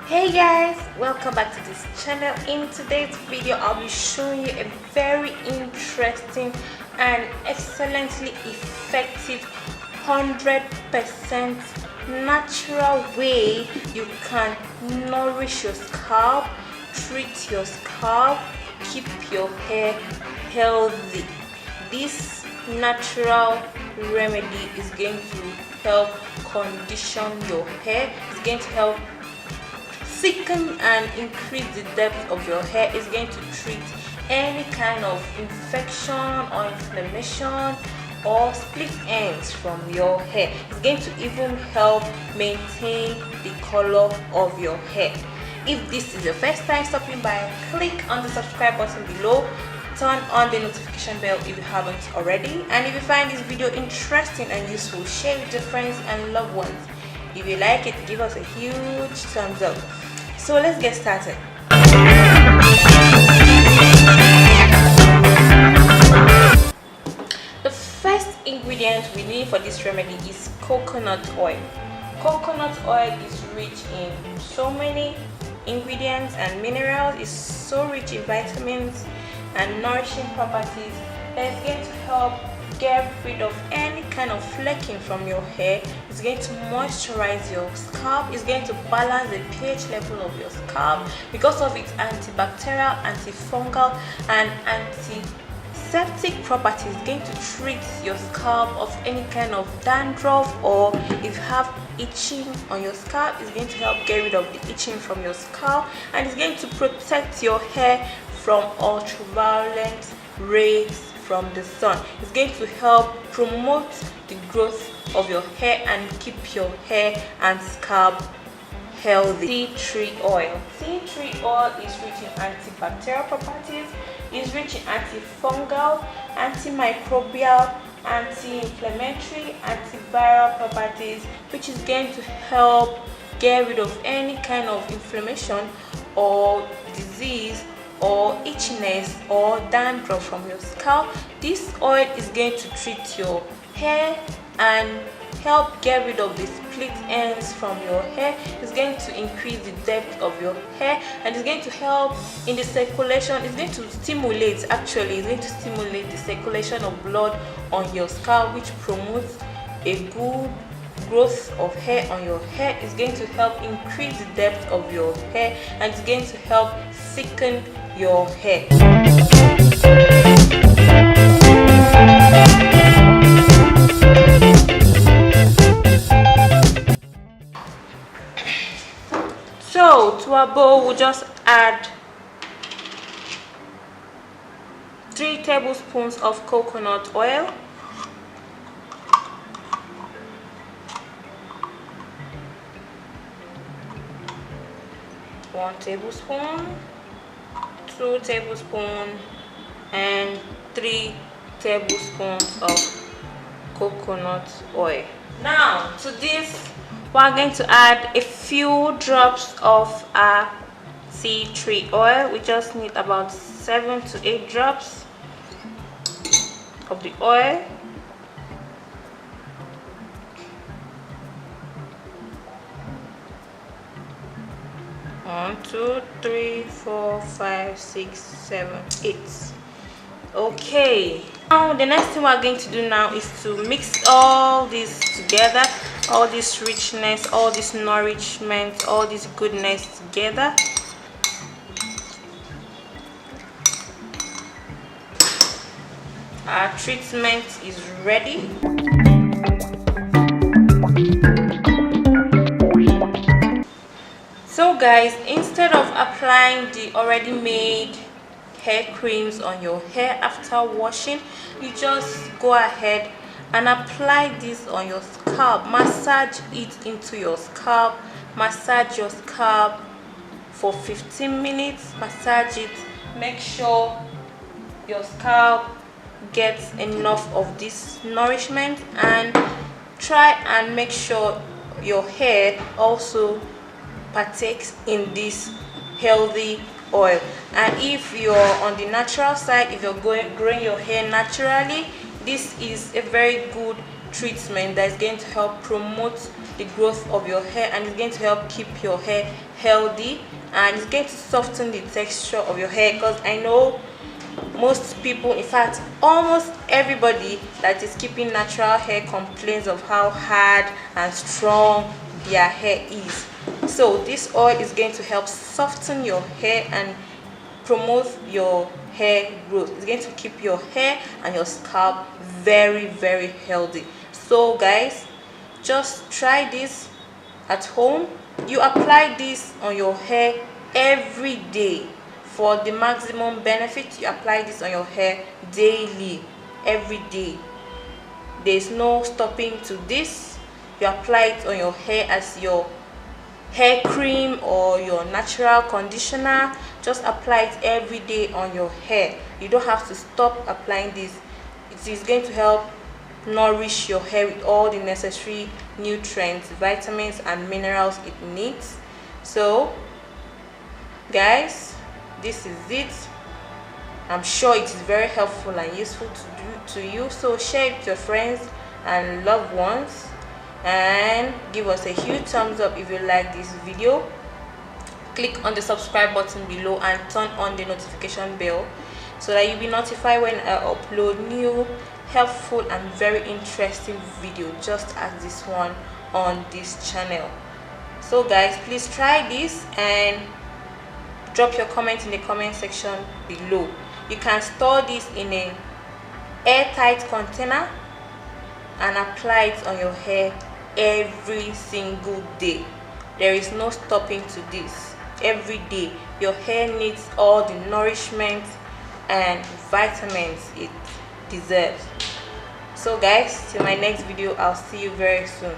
Hey guys, welcome back to this channel. In today's video I'll be showing you a very interesting and excellently effective 100% natural way you can nourish your scalp, treat your scalp, keep your hair healthy. This natural remedy is going to help condition your hair. It's going to help thicken and increase the depth of your hair. Is going to treat any kind of infection or inflammation or split ends from your hair. It's going to even help maintain the color of your hair. If this is your first time stopping by, click on the subscribe button below, turn on the notification bell if you haven't already, and if you find this video interesting and useful, share with your friends and loved ones. If you like it, give us a huge thumbs up. So let's get started. The first ingredient we need for this remedy is coconut oil. Coconut oil is rich in so many ingredients and minerals. It's so rich in vitamins and nourishing properties that is going to help get rid of any kind of flecking from your hair. It's going to moisturize your scalp. It's going to balance the pH level of your scalp because of its antibacterial, antifungal and antiseptic properties. It's going to treat your scalp of any kind of dandruff, or if you have itching on your scalp, it's going to help get rid of the itching from your scalp, and it's going to protect your hair from ultraviolet rays from the sun. It's going to help promote the growth of your hair and keep your hair and scalp healthy. Tea tree oil. Tea tree oil is rich in antibacterial properties, is rich in antifungal, antimicrobial, anti-inflammatory, antiviral properties, which is going to help get rid of any kind of inflammation or disease or itchiness or dandruff from your scalp. This oil is going to treat your hair and help get rid of the split ends from your hair. It's going to increase the depth of your hair, and it's going to help in the circulation. It's going to stimulate, it's going to stimulate the circulation of blood on your scalp, which promotes a good growth of hair on your hair. Is going to help increase the depth of your hair, and it's going to help thicken your hair. So to our bowl, we'll just add 3 tablespoons of coconut oil, 1 tablespoon, 2 tablespoons, and 3 tablespoons of coconut oil. Now to this, we're going to add a few drops of our tea tree oil. We just need about 7 to 8 drops of the oil. One, 2, 3, 4, 5, 6, 7, 8. Okay, now the next thing we're going to do now is to mix all this together, all this richness, all this nourishment, all this goodness together. Our treatment is ready. So guys, instead of applying the already made hair creams on your hair after washing, you just go ahead and apply this on your scalp. Massage it into your scalp. Massage your scalp for 15 minutes. Massage it. Make sure your scalp gets enough of this nourishment, and try and make sure your hair also partakes in this healthy oil. And if you're on the natural side, if you're growing your hair naturally, this is a very good treatment that is going to help promote the growth of your hair, and it's going to help keep your hair healthy, and it's going to soften the texture of your hair, because I know most people, in fact almost everybody that is keeping natural hair, complains of how hard and strong their hair is. So this oil is going to help soften your hair and promote your hair growth. It's going to keep your hair and your scalp very healthy. So guys, just try this at home. You apply this on your hair every day. For the maximum benefit, you apply this on your hair daily, every day. There's no stopping to this. You apply it on your hair as your hair cream or your natural conditioner. Just apply it every day on your hair. You don't have to stop applying this. It is going to help nourish your hair with all the necessary nutrients, vitamins and minerals it needs. So guys, this is it. I'm sure it is very helpful and useful to you. So share it with your friends and loved ones, and give us a huge thumbs up if you like this video. Click on the subscribe button below and turn on the notification bell so that you'll be notified when I upload new helpful and very interesting video just as this one on this channel. So guys, please try this and drop your comment in the comment section below. You can store this in a airtight container and apply it on your hair every single day. There is no stopping to this. Every day your hair needs all the nourishment and vitamins it deserves. So guys, till my next video, I'll see you very soon.